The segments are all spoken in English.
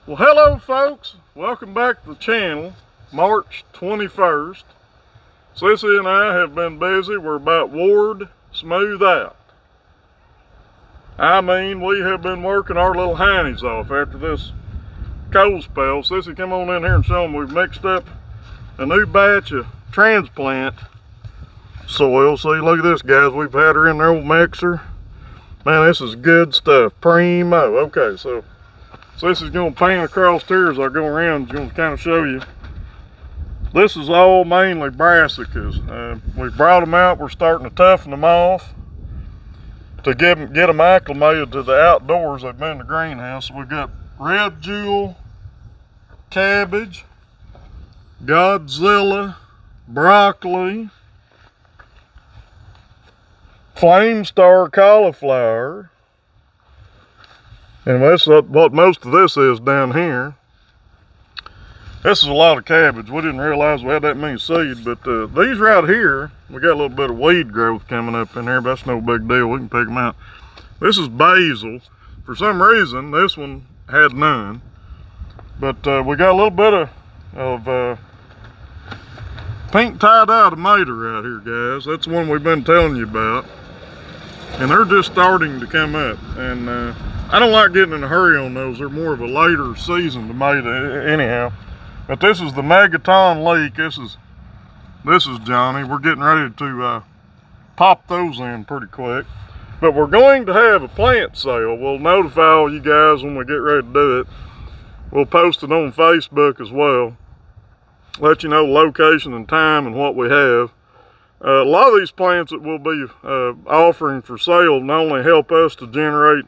Well, hello folks, welcome back to the channel. March 21st. Sissy and I have been busy. We're about ward smooth out. I mean, we have been working our little heinies off after this cold spell. Sissy, come on in here and show them we've mixed up a new batch of transplant soil. See, look at this, guys. We've had her in the old mixer. Man, this is good stuff. Primo. Okay, so this is going to pan across here as I go around. Going to kind of show you. This is all mainly brassicas. We've brought them out. We're starting to toughen them off to get them acclimated to the outdoors. They've been in the greenhouse. So we've got red jewel, cabbage, Godzilla, broccoli, flame star cauliflower. And that's what most of this is down here. This is a lot of cabbage. We didn't realize we had that many seeds, but these right here, we got a little bit of weed growth coming up in here, but that's no big deal. We can pick them out. This is basil. For some reason, this one had none. But we got a little bit of pink tie-dye tomato right here, guys. That's the one we've been telling you about. And they're just starting to come up. And I don't like getting in a hurry on those. They're more of a later season tomato anyhow. But this is the Megaton leek. This is Johnny. We're getting ready to pop those in pretty quick. But we're going to have a plant sale. We'll notify all you guys when we get ready to do it. We'll post it on Facebook as well. Let you know the location and time and what we have. A lot of these plants that we'll be offering for sale not only help us to generate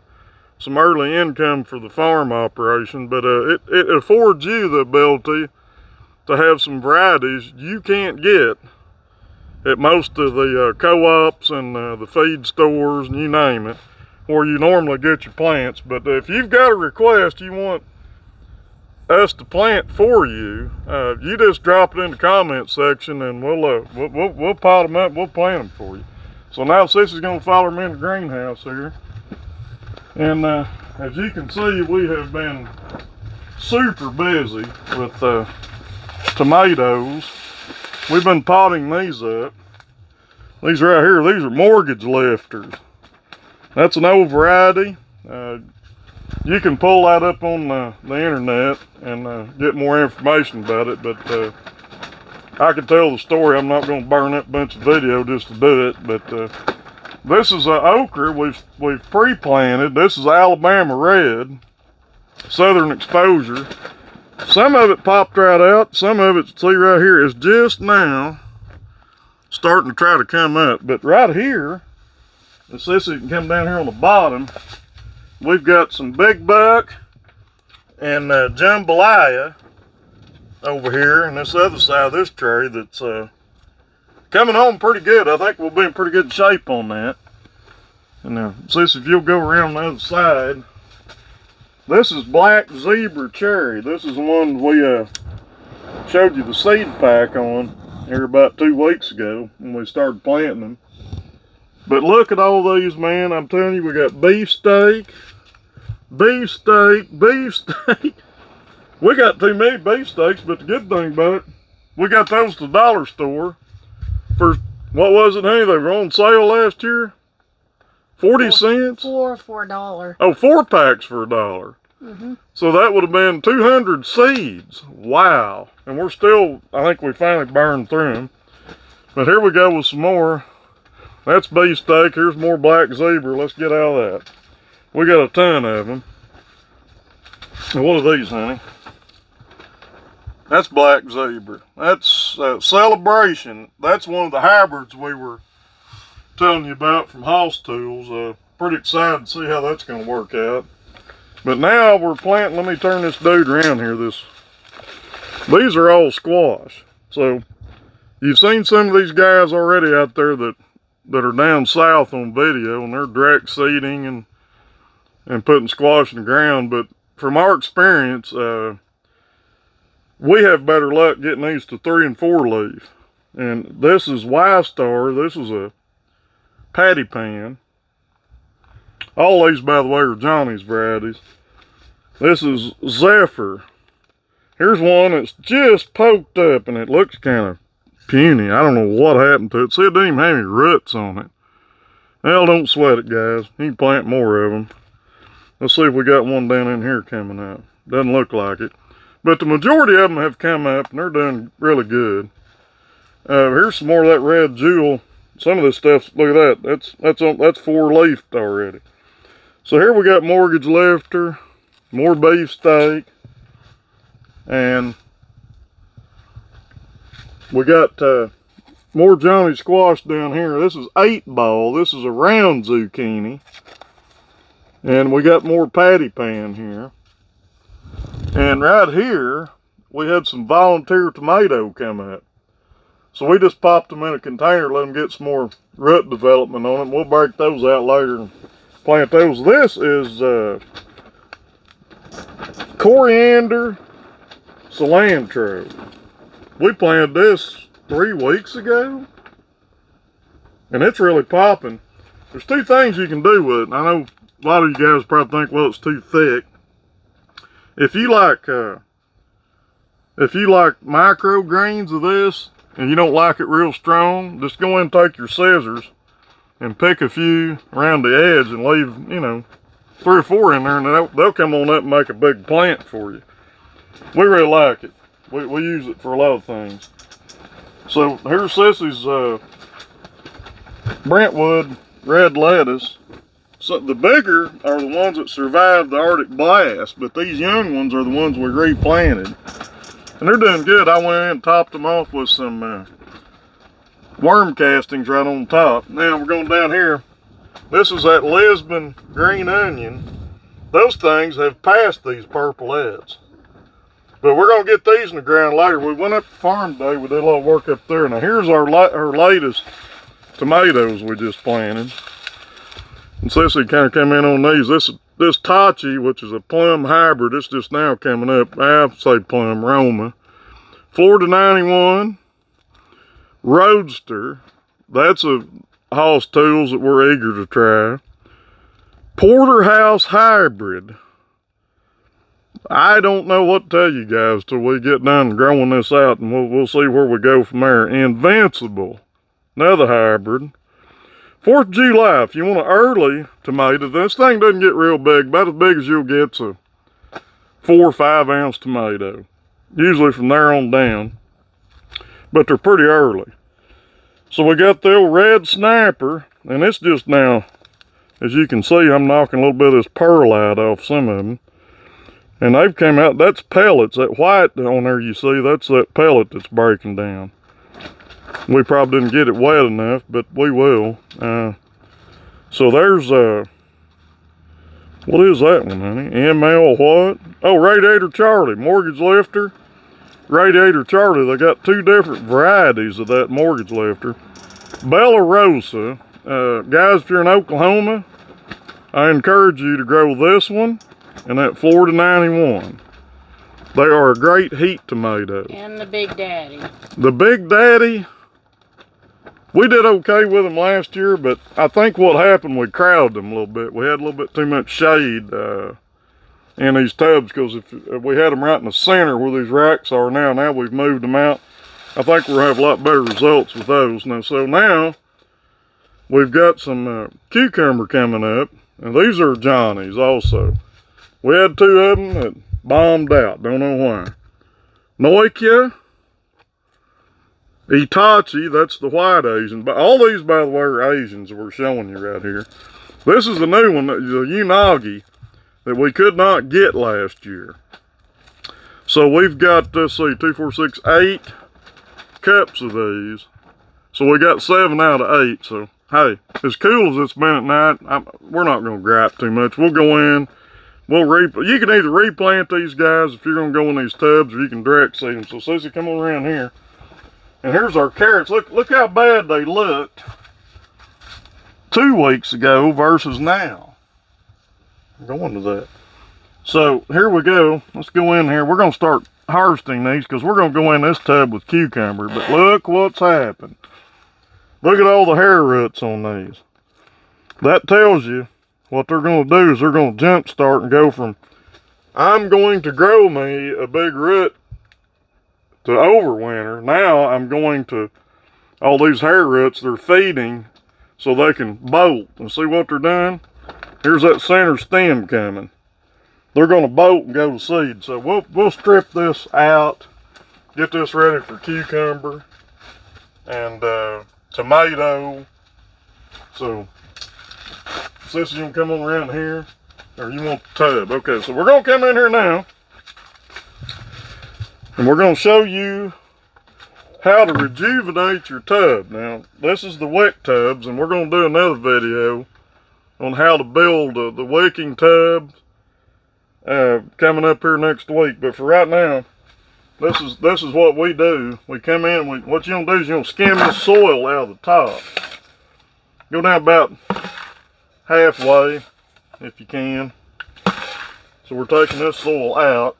some early income for the farm operation, but it affords you the ability to have some varieties you can't get at most of the co-ops and the feed stores and you name it, where you normally get your plants. But if you've got a request you want us to plant for you, you just drop it in the comment section and we'll pot them up, we'll plant them for you. So now Sissy's gonna follow me in the greenhouse here. And as you can see, we have been super busy with tomatoes. We've been potting these up. These right here, these are mortgage lifters. That's an old variety. You can pull that up on the internet and get more information about it, but I can tell the story. I'm not going to burn up a bunch of video just to do it, but this is an okra we've pre-planted. This is Alabama red, southern exposure. Some of it popped right out. Some of it, see right here, is just now starting to try to come up. But right here, let's see if you can come down here on the bottom. We've got some big buck and jambalaya over here, and this other side of this tray that's coming on pretty good. I think we'll be in pretty good shape on that. And now, sis, if you'll go around the other side, this is black zebra cherry. This is the one we showed you the seed pack on here about 2 weeks ago when we started planting them. But look at all these, man. I'm telling you, we got beefsteak, beefsteak, beefsteak. We got too many beefsteaks, but the good thing about it, we got those at the dollar store for, what was it, honey? They were on sale last year? 40 cents? For $4. Oh, 4 packs for $1. Mm-hmm. So that would have been 200 seeds. Wow. And we're still, I think we finally burned through them. But here we go with some more. That's beefsteak. Here's more black zebra. Let's get out of that. We got a ton of them. And what are these, honey? That's black zebra. That's Celebration. That's one of the hybrids we were telling you about from Hoss Tools. Pretty excited to see how that's going to work out. But now we're planting. Let me turn this dude around here. These are all squash. So you've seen some of these guys already out there that are down south on video, and they're direct seeding and putting squash in the ground. But from our experience, we have better luck getting these to 3 and 4 leaf. And this is Y-Star. This is a patty pan. All these, by the way, are Johnny's varieties. This is Zephyr. Here's one that's just poked up and it looks kind of puny. I don't know what happened to it. See, it didn't even have any roots on it. Well, don't sweat it, guys. You can plant more of them. Let's see if we got one down in here coming up. Doesn't look like it. But the majority of them have come up and they're doing really good. Here's some more of that red jewel. Some of this stuff, look at that. That's 4-leafed already. So here we got mortgage lifter, more beefsteak, and we got more Johnny squash down here. This is 8-ball. This is a round zucchini. And we got more patty pan here. And right here, we had some volunteer tomato come up. So we just popped them in a container, let them get some more root development on them. We'll break those out later and plant those. This is coriander cilantro. We planted this 3 weeks ago, and it's really popping. There's 2 things you can do with it. I know a lot of you guys probably think, well, it's too thick. If you like microgreens of this, and you don't like it real strong, just go in and take your scissors and pick a few around the edge and leave, 3 or 4 in there, and they'll come on up and make a big plant for you. We really like it. We use it for a lot of things. So here's Sissy's Brentwood red lettuce. So the bigger are the ones that survived the Arctic blast, but these young ones are the ones we replanted. And they're doing good. I went in and topped them off with some worm castings right on top. Now we're going down here. This is that Lisbon green onion. Those things have passed these purple heads. But we're going to get these in the ground later. We went up to farm today. We did a lot of work up there. Now here's our latest tomatoes we just planted. And Sissy kind of came in on these. This Tachi, which is a plum hybrid, it's just now coming up. I say plum Roma. Florida 91. Roadster. That's a Hoss Tools that we're eager to try. Porterhouse hybrid. I don't know what to tell you guys till we get done growing this out, and we'll see where we go from there. Invincible. Another hybrid. 4th of July, if you want an early tomato, this thing doesn't get real big. About as big as you'll get's a 4 or 5 ounce tomato. Usually from there on down. But they're pretty early. So we got the old red snapper, and it's just now, as you can see, I'm knocking a little bit of this perlite off some of them. And they've come out, that's pellets. That white on there you see, that's that pellet that's breaking down. We probably didn't get it wet enough, but we will. So there's, what is that one, honey? ML what? Oh, Radiator Charlie, mortgage lifter. Radiator Charlie, they got 2 different varieties of that mortgage lifter. Bella Rosa. Guys, if you're in Oklahoma, I encourage you to grow this one and that Florida 91. They are a great heat tomato. And the Big Daddy. The Big Daddy, we did okay with them last year, but I think what happened, we crowded them a little bit. We had a little bit too much shade in these tubs, because if we had them right in the center where these racks are now we've moved them out, I think we'll have a lot better results with those. Now we've got some cucumber coming up, and these are Johnny's also. We had 2 of them that bombed out, don't know why. Noikia, Itachi, that's the white Asian. But all these, by the way, are Asians that we're showing you right here. This is the new one, the Unagi, that we could not get last year. So we've got, let's see, 2, 4, 6, 8 cups of these. So we got 7 out of 8. So, hey, as cool as it's been at night, we're not going to gripe too much. We'll go in, you can either replant these guys if you're going to go in these tubs, or you can direct seed them. So, Sissy, come on around here. And here's our carrots. Look how bad they looked 2 weeks ago versus now. I'm going to that. So here we go. Let's go in here. We're going to start harvesting these, because we're going to go in this tub with cucumber. But look what's happened. Look at all the hair roots on these. That tells you what they're going to do is they're going to jump start and go from I'm going to grow me a big root to overwinter. Now I'm going to, all these hair roots, they're feeding so they can bolt. And see what they're doing? Here's that center stem coming. They're going to bolt and go to seed. So we'll strip this out, get this ready for cucumber and tomato. So this you gonna come on around here, or you want the tub? Okay, so we're gonna come in here now, and we're gonna show you how to rejuvenate your tub. Now, this is the wick tubs, and we're gonna do another video on how to build the wicking tub coming up here next week. But for right now, this is what we do. We come in, what you're gonna do is you're gonna skim the soil out of the top. Go down about halfway, if you can. So we're taking this soil out.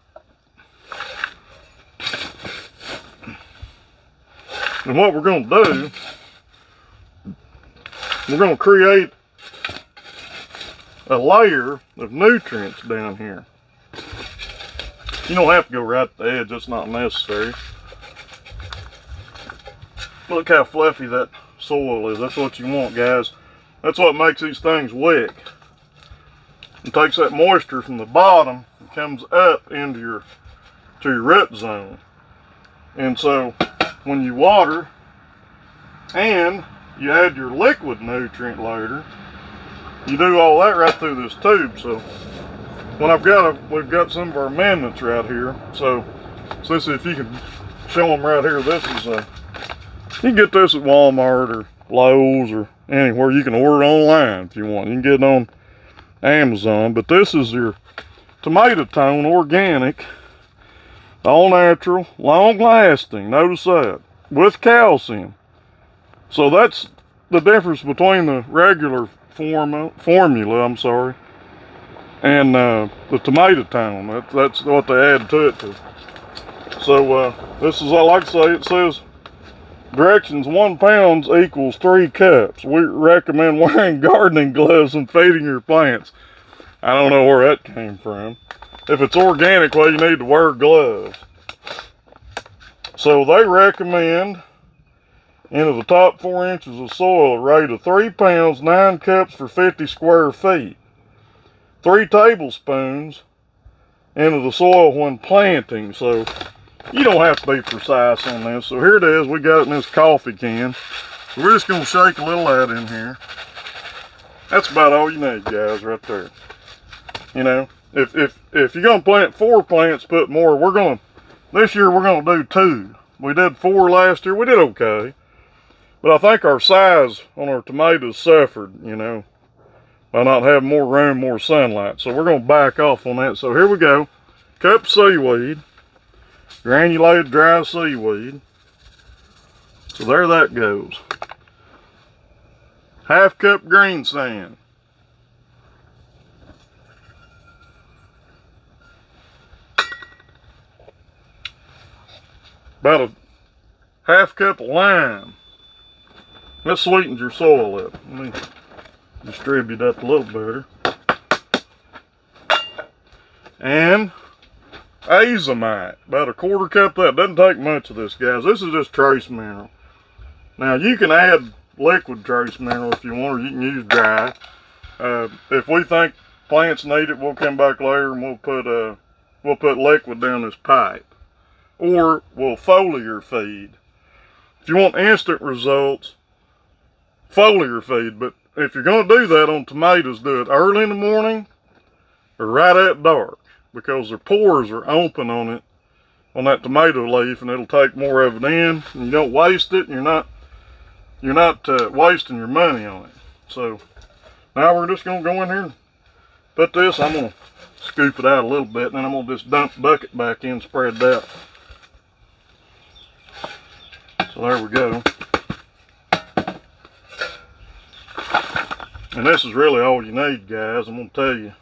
And what we're going to do, we're going to create a layer of nutrients down here. You don't have to go right at the edge, that's not necessary. Look how fluffy that soil is. That's what you want, guys. That's what makes these things wick. It takes that moisture from the bottom and comes up into your root zone. And so when you water and you add your liquid nutrient later, you do all that right through this tube. So when we've got some of our amendments right here. So let's see if you can show them right here. This is you can get this at Walmart or Lowe's or anywhere. You can order it online if you want. You can get it on Amazon. But this is your tomato tone, organic, all natural, long lasting. Notice that, with calcium. So that's the difference between the regular formula, and the tomato tone. That's what they add to it. So this is, like I say, it says directions: 1 pound equals 3 cups. We recommend wearing gardening gloves and feeding your plants. I don't know where that came from. If it's organic, well, you need to wear gloves. So they recommend into the top 4 inches of soil, a rate of 3 pounds, 9 cups for 50 square feet. 3 tablespoons into the soil when planting. So you don't have to be precise on this. So here it is. We got it in this coffee can. So we're just going to shake a little of that in here. That's about all you need, guys, right there. You know, if you're going to plant 4 plants, put more. This year we're going to do 2. We did 4 last year. We did okay. But I think our size on our tomatoes suffered, you know, by not having more room, more sunlight. So we're going to back off on that. So here we go. Cup seaweed. Granulated dry seaweed. So there that goes. Half cup green sand. About a half cup of lime. That sweetens your soil up. Let me distribute that a little better. And azomite, about a 1/4 cup of that. Doesn't take much of this, guys. This is just trace mineral. Now you can add liquid trace mineral if you want, or you can use dry. If we think plants need it, we'll come back later and we'll put liquid down this pipe, or we'll foliar feed. If you want instant results, foliar feed. But if you're going to do that on tomatoes, do it early in the morning or right at dark, because their pores are open on it, on that tomato leaf, and it'll take more of it in, and you don't waste it, and you're not wasting your money on it. So now we're just going to go in here and put this. I'm going to scoop it out a little bit, and then I'm going to just dump the bucket back in, spread that. So there we go. And this is really all you need, guys. I'm going to tell you.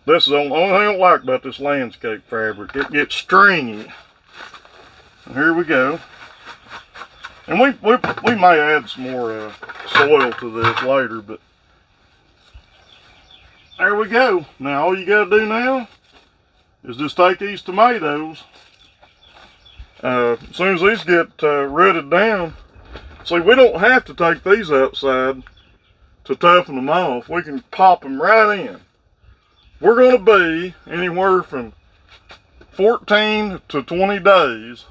This is the only thing I don't like about this landscape fabric. It gets stringy. And here we go. And we may add some more soil to this later, but there we go. Now all you got to do now is just take these tomatoes. As soon as these get rooted down, see, we don't have to take these outside to toughen them off. We can pop them right in. We're going to be anywhere from 14 to 20 days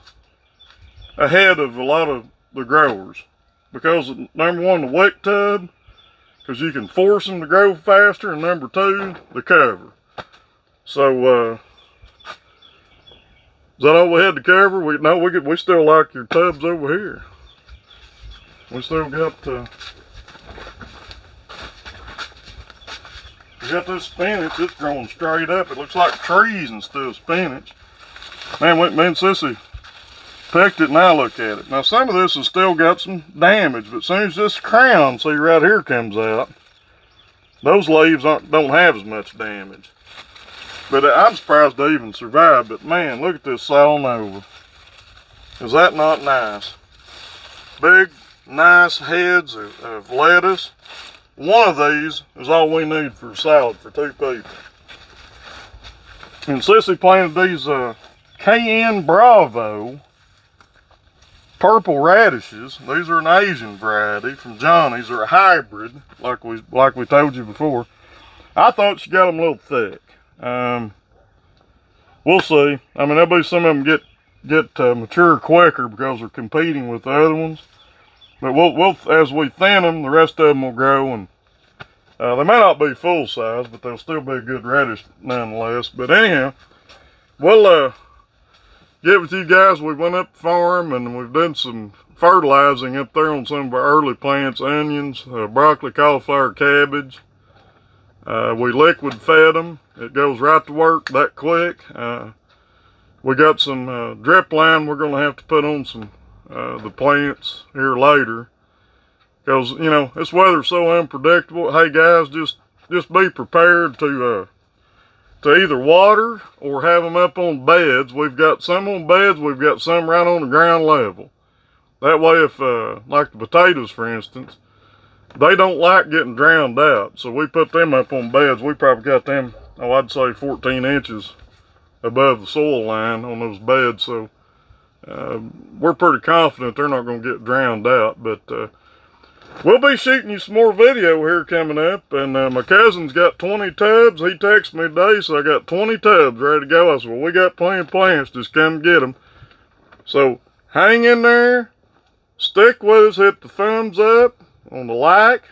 ahead of a lot of the growers. Because number one, the wet tub, because you can force them to grow faster, and number two, the cover. So, is that all we had to cover? We still like your tubs over here. We still got we got this spinach. It's growing straight up. It looks like trees instead of spinach. Man, me and Sissy picked it, and I look at it. Now some of this has still got some damage, but as soon as this crown, see right here, comes out, those leaves don't have as much damage. But I'm surprised they even survived. But man, look at this sawn over. Is that not nice? Big, nice heads of lettuce. One of these is all we need for a salad for 2 people. And Sissy planted these Cayenne Bravo purple radishes. These are an Asian variety from Johnny's. They're a hybrid, like we told you before. I thought she got them a little thick. We'll see. I mean, there'll be some of them get mature quicker because they're competing with the other ones. But we'll as we thin them, the rest of them will grow, and they may not be full size, but they'll still be a good radish nonetheless. But anyhow, we'll get with you guys. We went up the farm and we've done some fertilizing up there on some of our early plants, onions, broccoli, cauliflower, cabbage. We liquid fed them. It goes right to work that quick. We got some drip line we're going to have to put on some the plants here later, because you know this weather's so unpredictable. Hey guys, just be prepared to either water or have them up on beds. We've got some on beds, we've got some right on the ground level. That way, if like the potatoes for instance, they don't like getting drowned out, so we put them up on beds. We probably got them, oh, I'd say 14 inches above the soil line on those beds, so we're pretty confident they're not going to get drowned out. But we'll be shooting you some more video here coming up, and my cousin's got 20 tubs. He texted me today, so I got 20 tubs ready to go. I said, well, we got plenty of plants, just come get them. So hang in there, stick with us, hit the thumbs up on the like,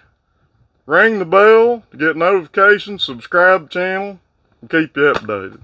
ring the bell to get notifications, subscribe to the channel, and keep you updated.